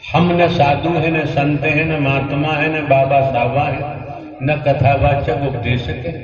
हम न साधु है, न संत है, न महात्मा है, न बाबा साहबा है, न कथावाचक उपदेशक है।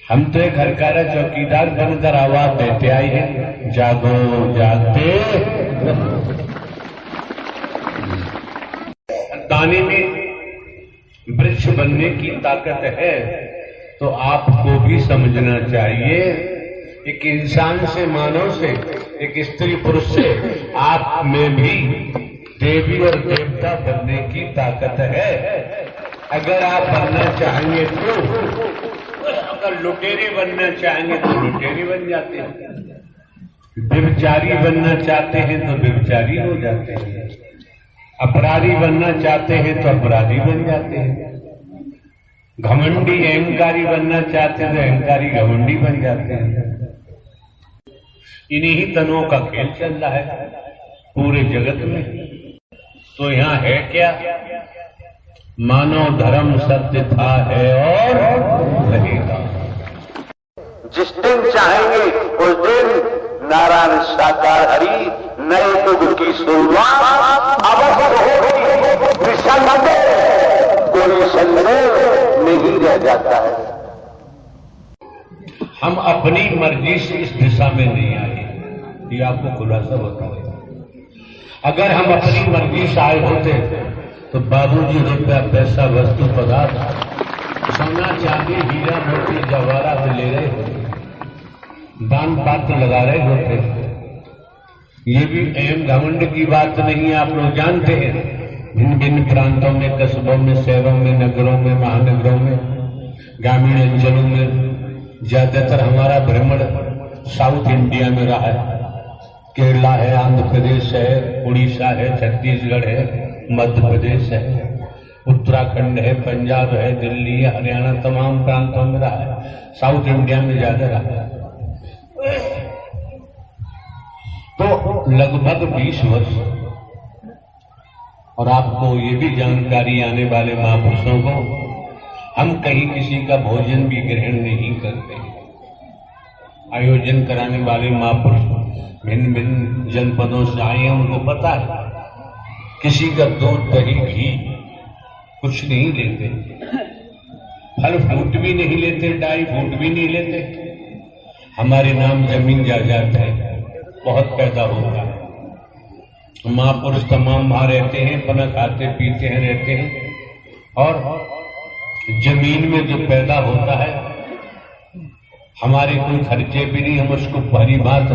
हम तो एक हरकारा चौकीदार बनकर आवाज देते आए हैं, जागो जागते। दाने में वृक्ष बनने की ताकत है तो आपको भी समझना चाहिए। एक इंसान से, मानव से, एक स्त्री पुरुष से आप में भी देवी और देवता बनने की ताकत है। अगर आप बनना चाहेंगे तो, अगर लुटेरे बनना चाहेंगे तो लुटेरे बन जाते हैं, व्यभिचारी बनना चाहते हैं तो व्यभिचारी हो जाते हैं, अपराधी बनना चाहते हैं तो अपराधी बन जाते हैं, घमंडी अहंकारी बनना चाहते हैं तो अहंकारी घमंडी बन जाते हैं। इन्हीं तनों का खेल चल रहा है पूरे जगत में। तो यहाँ है क्या? मानव धर्म सत्य था, है और रहेगा। जिस दिन चाहेंगे उस दिन नारायण साकार हरि नए युग की शुरुआत अवश्य होगी। कोई संदेह नहीं रह जाता है। हम अपनी मर्जी से इस दिशा में नहीं आए, ये आपको खुलासा बता रहे। अगर हम अपनी मर्जी से आए होते तो बाबूजी रुपया पैसा वस्तु पदार्थ सोना चांदी हीरा मोती जवाहरात ले रहे होते, दान पात्र लगा रहे होते। ये भी अहम घमंड की बात नहीं है। आप लोग जानते हैं भिन्न भिन्न प्रांतों में, कस्बों में, शहरों में, नगरों में, महानगरों में, ग्रामीण अंचलों में ज्यादातर हमारा भ्रमण साउथ इंडिया में रहा है। केरला है, आंध्र प्रदेश है, उड़ीसा है, छत्तीसगढ़ है, मध्य प्रदेश है, उत्तराखंड है, पंजाब है, दिल्ली है, हरियाणा, तमाम प्रांतों में रहा है। साउथ इंडिया में ज्यादा रहा है। तो लगभग 20 वर्ष। और आपको ये भी जानकारी आने वाले महापुरुषों को, हम कहीं किसी का भोजन भी ग्रहण नहीं करते। आयोजन कराने वाले महापुरुष भिन्न भिन्न जनपदों से आए हैं, उनको पता है किसी का दूध दही घी कुछ नहीं लेते, फल फ्रूट भी नहीं लेते, ड्राई फ्रूट भी नहीं लेते। हमारे नाम जमीन जायदाद है, बहुत पैदा होता है। महापुरुष तमाम वहां रहते हैं, अपना खाते पीते हैं, रहते हैं। और जमीन में जो पैदा होता है हमारे कोई खर्चे भी नहीं, हम उसको पहली बात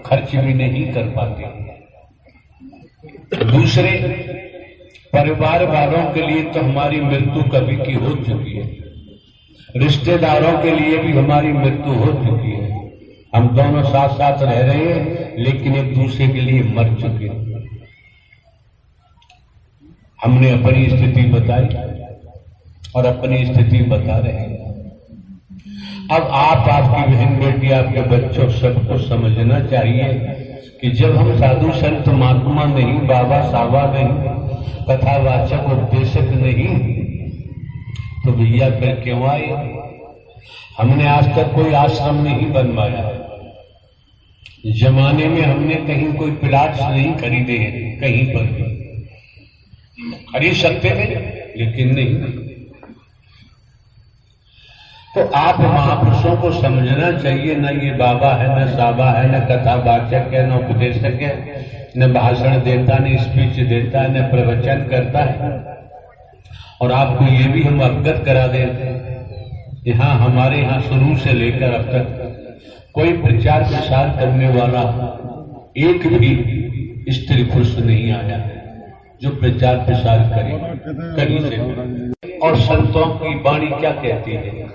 खर्च भी नहीं कर पाते। दूसरे परिवार वालों के लिए तो हमारी मृत्यु कभी की हो चुकी है, रिश्तेदारों के लिए भी हमारी मृत्यु हो चुकी है। हम दोनों साथ साथ रह रहे हैं लेकिन एक दूसरे के लिए मर चुके हैं। हमने अपनी स्थिति बताई और अपनी स्थिति बता रहे हैं। अब आप, आपकी बहन बेटी, आपके बच्चों सबको समझना चाहिए कि जब हम साधु संत महात्मा नहीं, बाबा साहबा नहीं, कथावाचक उपदेशक नहीं, तो भैया फिर क्यों आए? हमने आज तक कोई आश्रम नहीं बनवाया। जमाने में हमने कहीं कोई प्लाट्स नहीं खरीदे हैं, कहीं पर भी खरीद सकते थे लेकिन नहीं। तो आप महापुरुषों को समझना चाहिए, न ये बाबा है, न साबा है, न कथावाचक है, न उपदेशक है, न भाषण देता, न स्पीच देता है, न प्रवचन करता है। और आपको ये भी हम अवगत करा दें, यहाँ हमारे यहाँ शुरू से लेकर अब तक कोई प्रचार प्रसार करने वाला एक भी स्त्री पुरुष नहीं आया जो प्रचार प्रसार करे कहीं से। और संतों की वाणी क्या कहती है?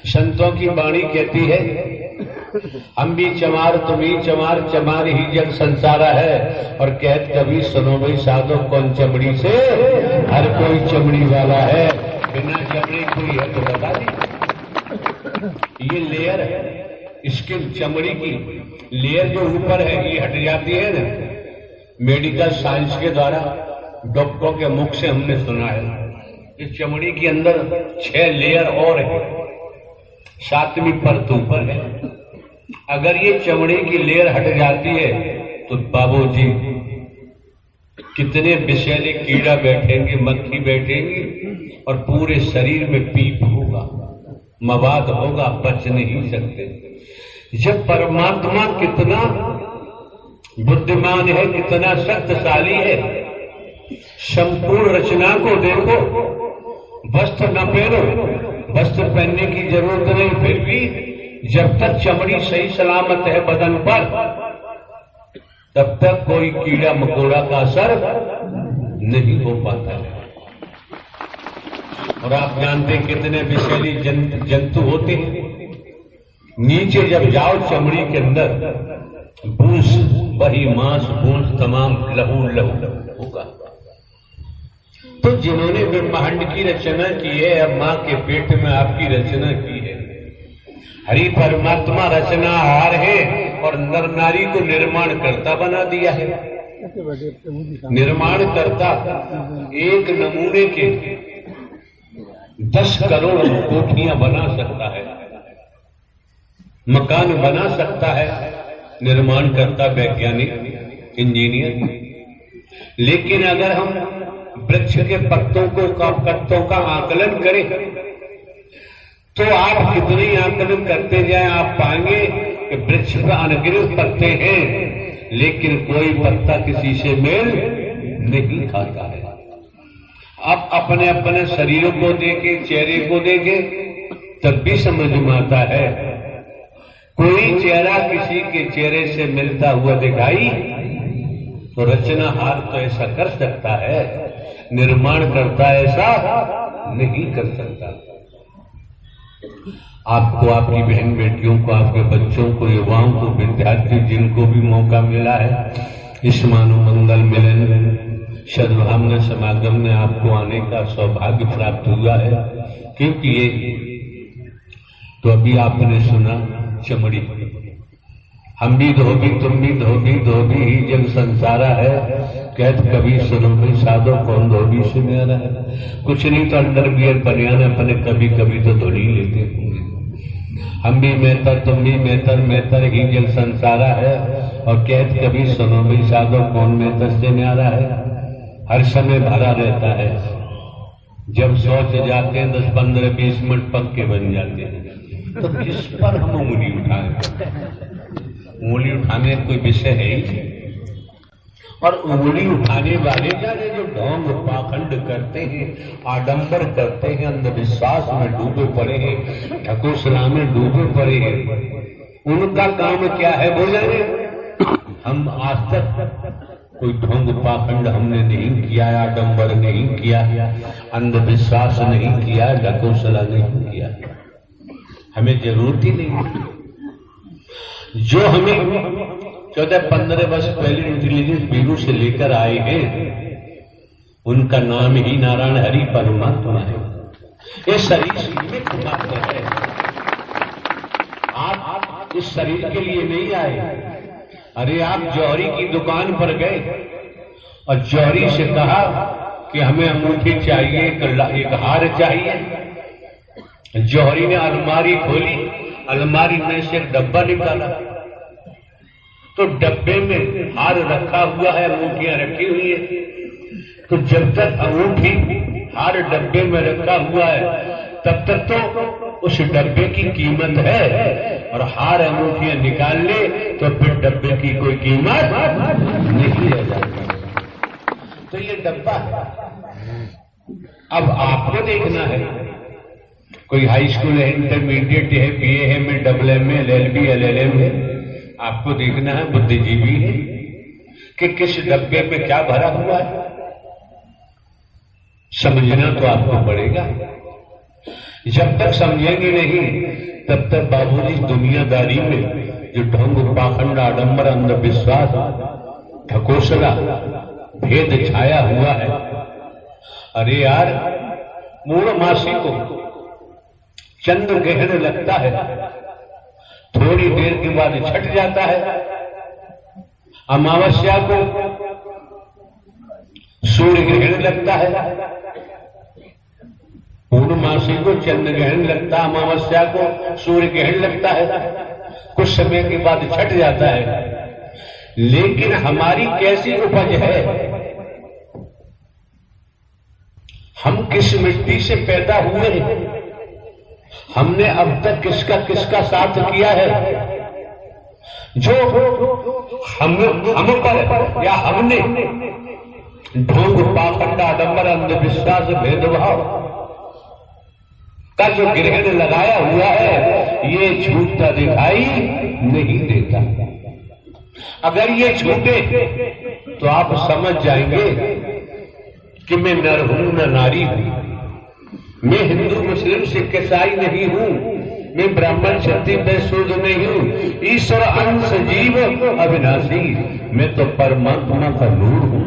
संतों की वाणी कहती है, हम भी चमार तुम ही चमार, चमार ही जग संसारा है। और कहत कभी सुनो भाई साधो, कौन चमड़ी से? हर कोई चमड़ी वाला है, बिना चमड़ी कोई है तो बता दी। ये लेयर है, इसके चमड़ी की लेयर जो ऊपर है ये हट जाती है ना। मेडिकल साइंस के द्वारा डॉक्टरों के मुख से हमने सुना है, इस चमड़ी के अंदर 6 लेयर और है, 7वीं परत ऊपर है। अगर ये चमड़ी की लेयर हट जाती है तो बाबूजी कितने विषैले कीड़ा बैठेंगे, मक्खी बैठेंगी और पूरे शरीर में पीप होगा, मवाद होगा, बच नहीं सकते। जब परमात्मा कितना बुद्धिमान है, कितना शक्तिशाली है, संपूर्ण रचना को देखो। वस्त्र न पहनो, वस्त्र पहनने की जरूरत नहीं, फिर भी जब तक चमड़ी सही सलामत है बदन पर, तब तक कोई कीड़ा मकोड़ा का असर नहीं हो पाता है। और आप जानते हैं कितने विषैली जंतु होते हैं। नीचे जब जाओ चमड़ी के अंदर बूंस, वही मांस बूंस, तमाम लहू लहू होगा। तो जिन्होंने ब्रह्मांड की रचना की है, अब मां के पेट में आपकी रचना की है, हरि परमात्मा रचनाहार है और नर नारी को निर्माण करता बना दिया है। निर्माण करता एक नमूने के 10 करोड़ कोठियां बना सकता है, मकान बना सकता है, निर्माण करता वैज्ञानिक, इंजीनियर। लेकिन अगर हम वृक्ष के पत्तों का आकलन करें तो आप कितने आकलन करते जाएं, आप पाएंगे कि वृक्ष का अनगिनत पत्ते हैं, लेकिन कोई पत्ता किसी से मेल नहीं खाता है। आप अपने अपने शरीर को देखे, चेहरे को देखे, तब भी समझ में आता है कोई चेहरा किसी के चेहरे से मिलता हुआ दिखाई तो रचनाहार तो ऐसा कर सकता है, निर्माण करता ऐसा नहीं कर सकता। आपको, आपकी बहन बेटियों को, आपके बच्चों को, युवाओं को, विद्यार्थी जिनको भी मौका मिला है इस मानव मंगल मिलन सद्भावना समागम में आपको आने का सौभाग्य प्राप्त हुआ है। क्योंकि ये तो अभी आपने सुना चमड़ी, हम भी धोबी तुम भी धोबी, धोबी ही जग संसारा है, कहत कभी सुनो भाई साधो कौन धोबी सुनियारा है। कुछ नहीं तो अंडर बियर बनियान अपने कभी कभी तो धो ही लेते होंगे। हम भी मेहतर तुम भी मेहतर, मेहतर ही जग संसारा है, और कहत कभी सुनो भाई साधो कौन मेहतर से न्यारा है। हर समय भरा रहता है, जब सोच जाते हैं 10, 15, 20 मिनट पक्के बन जाते हैं। तो किस पर हम उंगली उठाएं? उंगली उठाने कोई विषय है ही। और उंगली उठाने वाले जाने जो ढोंग पाखंड करते हैं, आडंबर करते हैं, अंधविश्वास में डूबे पड़े हैं, ढकोसला में डूबे पड़े हैं, उनका काम क्या है वो जाने। हम आज तक कोई ढोंग पाखंड हमने नहीं किया, आडंबर नहीं किया, अंधविश्वास नहीं किया, ढकोसला नहीं किया, हमें जरूरत ही नहीं। जो हमें 14-15 वर्ष पहले इंटेलिजेंस ब्यूरो से लेकर आए हैं, उनका नाम ही नारायण हरि परमात्मा है। ये शरीर सीमित मात्र है। आप इस शरीर के लिए नहीं आए। अरे आप जौहरी की दुकान पर गए और जौहरी से कहा कि हमें अंगूठी चाहिए, एक हार चाहिए। जौहरी ने अलमारी खोली, अलमारी में से एक डब्बा निकाला, तो डब्बे में हार रखा हुआ है, अंगूठियां रखी हुई है। तो जब तक अंगूठी हार डब्बे में रखा हुआ है तब तक तो उस डब्बे की कीमत है, और हार अंगूठियां निकाल ले तो फिर डब्बे की कोई कीमत नहीं रह जाती। तो ये डब्बा है। अब आपको देखना है, कोई हाई स्कूल है, इंटरमीडिएट है, बीए है, में डबल में, LLB, LLM है, आपको देखना है, बुद्धिजीवी है कि किस डब्बे में क्या भरा हुआ है, समझना तो आपको पड़ेगा। जब तक समझेंगे नहीं तब तक बाबूजी दुनियादारी में जो ढोंग पाखंड आडंबर अंधविश्वास ढकोसला भेद छाया हुआ है। अरे यार, पूर्णमासी को चंद्र ग्रहण लगता है, थोड़ी देर के बाद छट जाता है। अमावस्या को सूर्य ग्रहण लगता है, पूर्णमासी को चंद्र ग्रहण लगता है, अमावस्या को सूर्य ग्रहण लगता है, कुछ समय के बाद छट जाता है। लेकिन हमारी कैसी उपज है हम किस मिट्टी से पैदा हुए हैं, हमने अब तक किसका किसका साथ किया है, जो हम पर या हमने ढोंग पाखंड आडंबर अंधविश्वास भेदभाव का जो ग्रहण लगाया हुआ है, ये छूटता दिखाई नहीं देता। अगर ये छूटे तो आप समझ जाएंगे कि मैं नर हूं न नारी हूं, मैं हिंदू मुस्लिम सिख ईसाई नहीं हूं, मैं ब्राह्मण क्षत्रिय वैश्य शूद्र नहीं हूं, ईश्वर अंश जीव अविनाशी, मैं तो परमात्मा का नूर हूं।